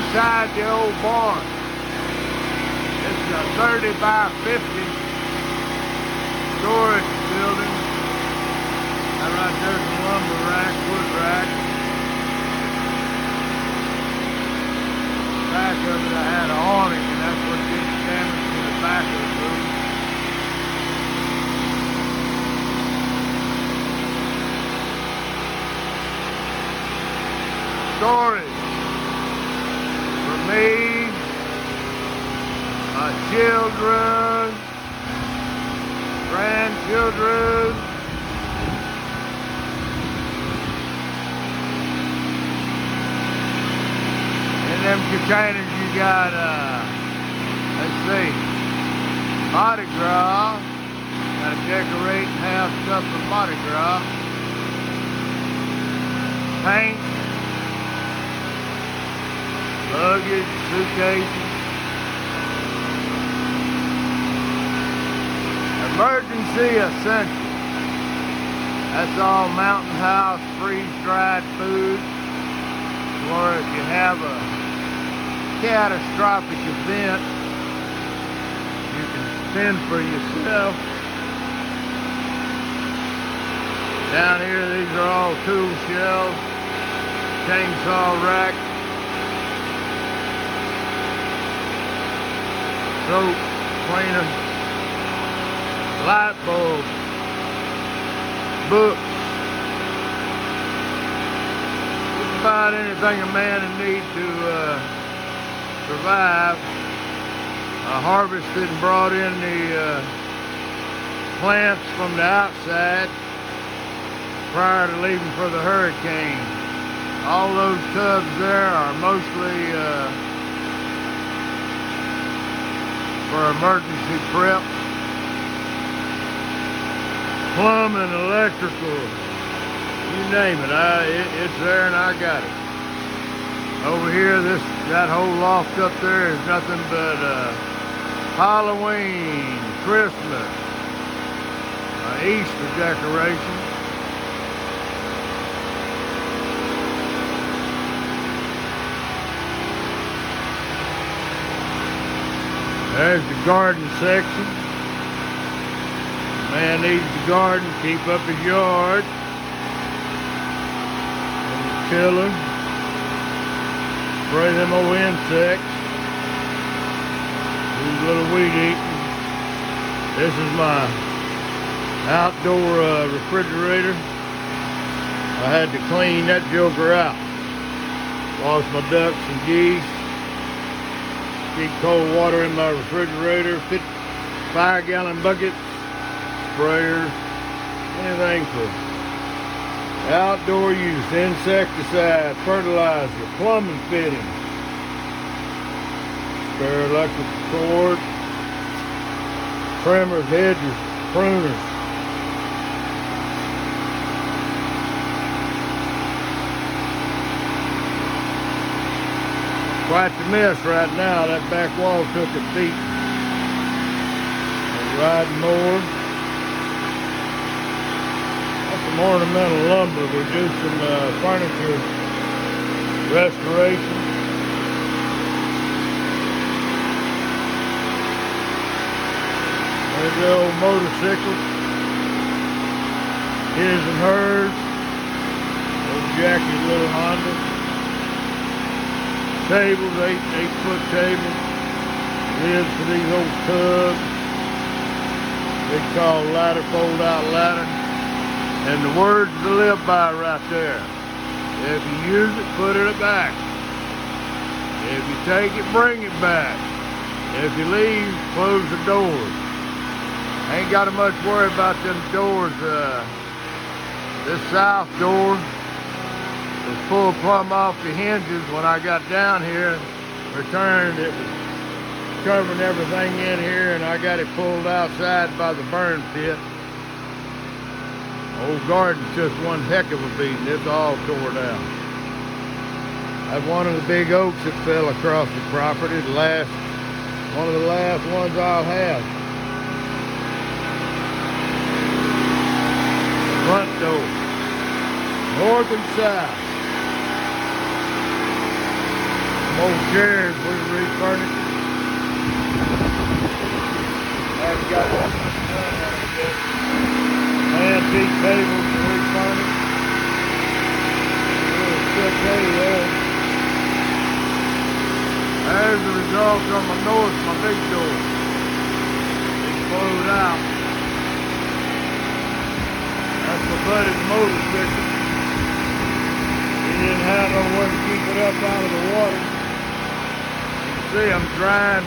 inside the old barn. This is a 30 by 50 storage building. And right there's a lumber rack, wood rack. Back of it I had an awning, and that's what did damage to the back of the room. Storage for me, my children, grandchildren, in them containers you got, let's see, Mardi Gras, got to decorate and have stuff for Mardi Gras, paint, luggage, suitcases, emergency essentials. That's all mountain house freeze-dried food, or if you have a catastrophic event, you can fend for yourself. Down here, these are all tool shelves, chainsaw rack, soap, cleaner, light bulb, books, just about anything a man would need to survive. I harvested and brought in the plants from the outside prior to leaving for the hurricane. All those tubs there are mostly for emergency prep. Plumbing, electrical, you name it, it's there and I got it. Over here, that whole loft up there is nothing but Halloween, Christmas, Easter decorations. There's the garden section. Man needs the garden, keep up his yard. Little tiller. Spray them old insects. These little weed eating. This is my outdoor refrigerator. I had to clean that joker out. Lost my ducks and geese. Keep cold water in my refrigerator. 5-gallon buckets, sprayers, anything for outdoor use, insecticide, fertilizer, plumbing fittings, spare electrical cord, trimmers, hedges, pruners. Quite the mess right now. That back wall took a beating. Riding more. That's some ornamental lumber. We do some furniture restoration. There's the old motorcycle. His and hers. Old Jackie's little Honda. Tables, 8-foot tables. Lids for these old tubs. Big tall ladder, fold out ladder. And the words to live by right there. If you use it, put it back. If you take it, bring it back. If you leave, close the doors. Ain't got to much worry about them doors. This south door was full plumb off the hinges when I got down here. Returned, it was covering everything in here, and I got it pulled outside by the burn pit. Old garden took one heck of a beating. It's all tore down. That's one of the big oaks that fell across the property. One of the last ones I'll have. Front door, north and south. Old chairs we refurnished. I've got antique tables to refurnish. There's the result on my north, my big door. It's blowed out. That's my buddy's motorcycle. He didn't have nowhere to keep it up out of the water. You can see I'm drying,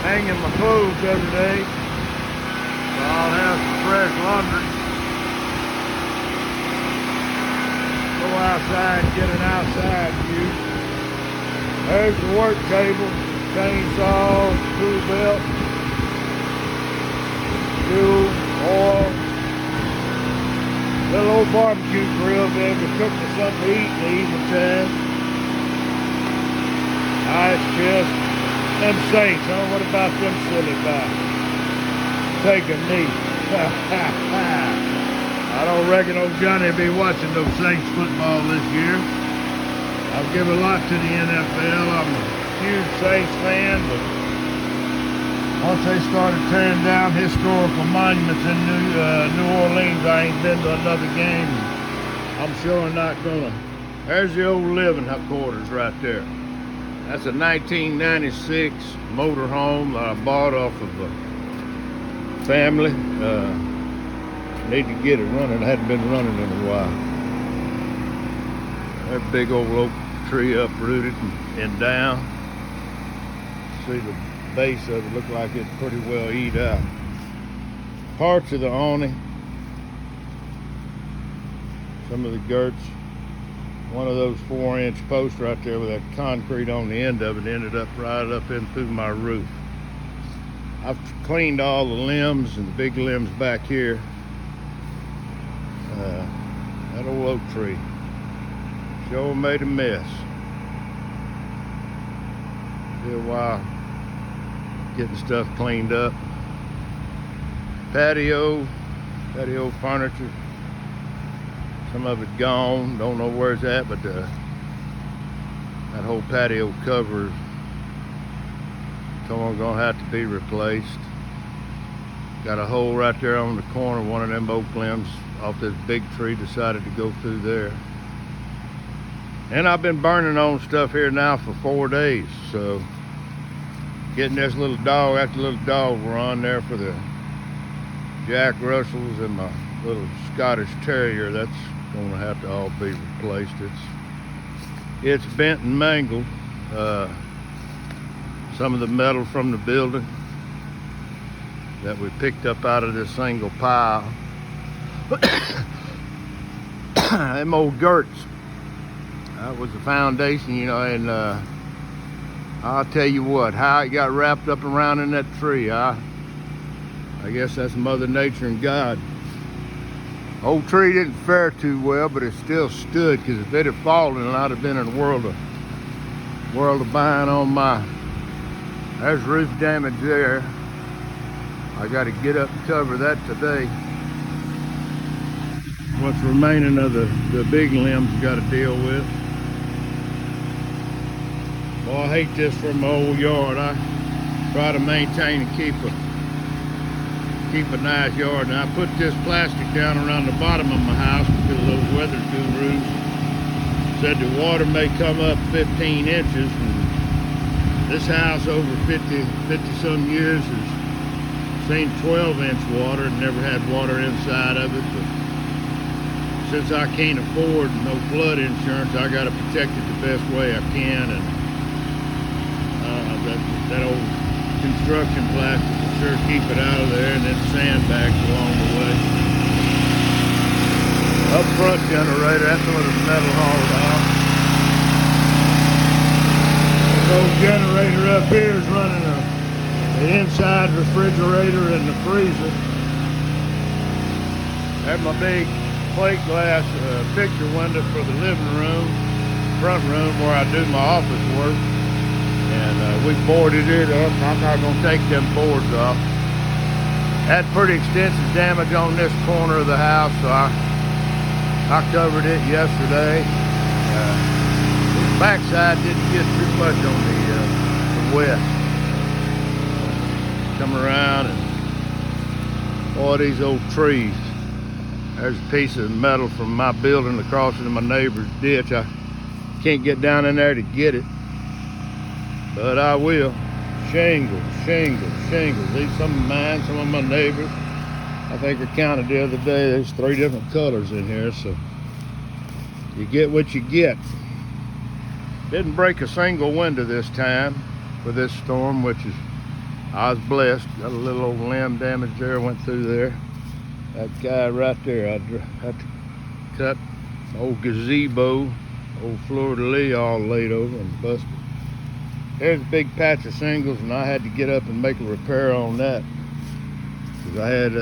hanging my clothes every day. So I'll have some fresh laundry. Go outside and get an outside view. There's the work table, chainsaw, tool belt, fuel, oil, little old barbecue grill to be able to cook me something to eat in the evening time. Ice chest, them saints, huh? What about them silly guys? Take a knee. I don't reckon old Johnny will be watching those Saints football this year. I've given a lot to the NFL. I'm a huge Saints fan, but once they started tearing down historical monuments in New Orleans, I ain't been to another game. I'm sure not gonna. There's the old living quarters right there. That's a 1996 motorhome that I bought off of a family. Need to get it running. It hadn't been running in a while. That big old oak tree uprooted and down. See the base of it look like it's pretty well eat out. Parts of the awning. Some of the girts. One of those 4-inch posts right there with that concrete on the end of it ended up right up in through my roof. I've cleaned all the limbs and the big limbs back here. That old oak tree sure made a mess. Be a while getting stuff cleaned up. Patio furniture. Some of it gone. Don't know where it's at, but that whole patio cover someone's gonna have to be replaced. Got a hole right there on the corner. One of them oak limbs off this big tree decided to go through there. And I've been burning on stuff here now for 4 days. So getting this little dog, that little dog run there for the Jack Russells and my little Scottish Terrier, that's gonna have to all be replaced. It's bent and mangled. Some of the metal from the building that we picked up out of this single pile. Them old girts. That was the foundation, you know, and I'll tell you what, how it got wrapped up around in that tree, I guess that's Mother Nature and God. Old tree didn't fare too well, but it still stood, because if it had fallen, I'd have been in a world of buying on my. There's roof damage there. I got to get up and cover that today. What's remaining of the big limbs got to deal with. Well, I hate this from my old yard. I try to maintain and keep a nice yard. And I put this plastic down around the bottom of my house because those weather gurus said the water may come up 15 inches. And this house over 50 some years has seen 12-inch water and never had water inside of it. But since I can't afford no flood insurance, I got to protect it the best way I can. And that old construction plastic will sure keep it out of there, and then sandbags along the way. Up front generator, that's where the metal hauled out. This old generator up here is running the inside refrigerator and the freezer. That's my big plate glass picture window for the living room, front room where I do my office work. And we boarded it up. I'm not going to take them boards off. Had pretty extensive damage on this corner of the house, so I covered it yesterday. backside didn't get too much on the west. Come around and all these old trees. There's a piece of metal from my building across into my neighbor's ditch. I can't get down in there to get it, but I will. Shingles, shingles, shingles. These some of mine, some of my neighbors. I think I counted the other day, there's 3 different colors in here, so you get what you get. Didn't break a single window this time for this storm, which is, I was blessed. Got a little old limb damage there, went through there. That guy right there, I had to cut an old gazebo, old fleur-de-lis all laid over and busted. There's a big patch of shingles, and I had to get up and make a repair on that. Because I had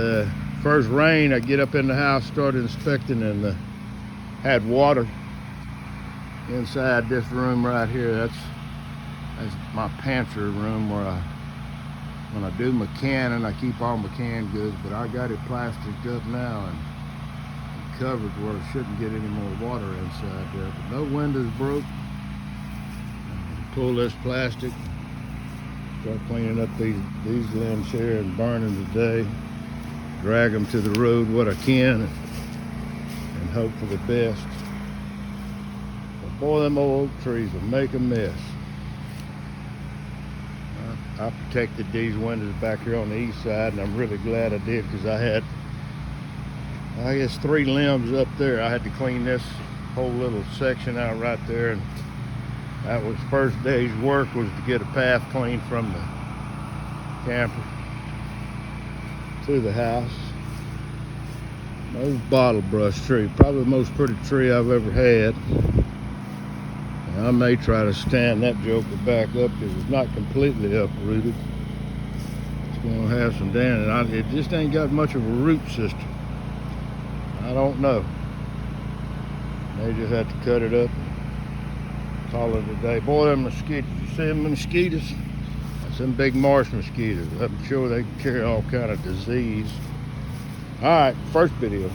first rain, I get up in the house, started inspecting, and had water inside this room right here. That's my pantry room where when I do my canning, I keep all my canned goods, but I got it plasticed up now and covered where I shouldn't get any more water inside there. But no windows broke. Pull this plastic, start cleaning up these limbs here and burning today. Drag them to the road what I can and hope for the best. But boy, them old oak trees will make a mess. I protected these windows back here on the east side, and I'm really glad I did, because I had, I guess, 3 limbs up there. I had to clean this whole little section out right there, and that was first day's work, was to get a path clean from the camper to the house. An old bottle brush tree, probably the most pretty tree I've ever had. And I may try to stand that joker back up, because it's not completely uprooted. It's going to have some damage. It just ain't got much of a root system. I don't know. May just have to cut it up and call it a day. Boy, them mosquitoes, you see them mosquitoes? That's them big marsh mosquitoes. I'm sure they can carry all kind of disease. All right, first video.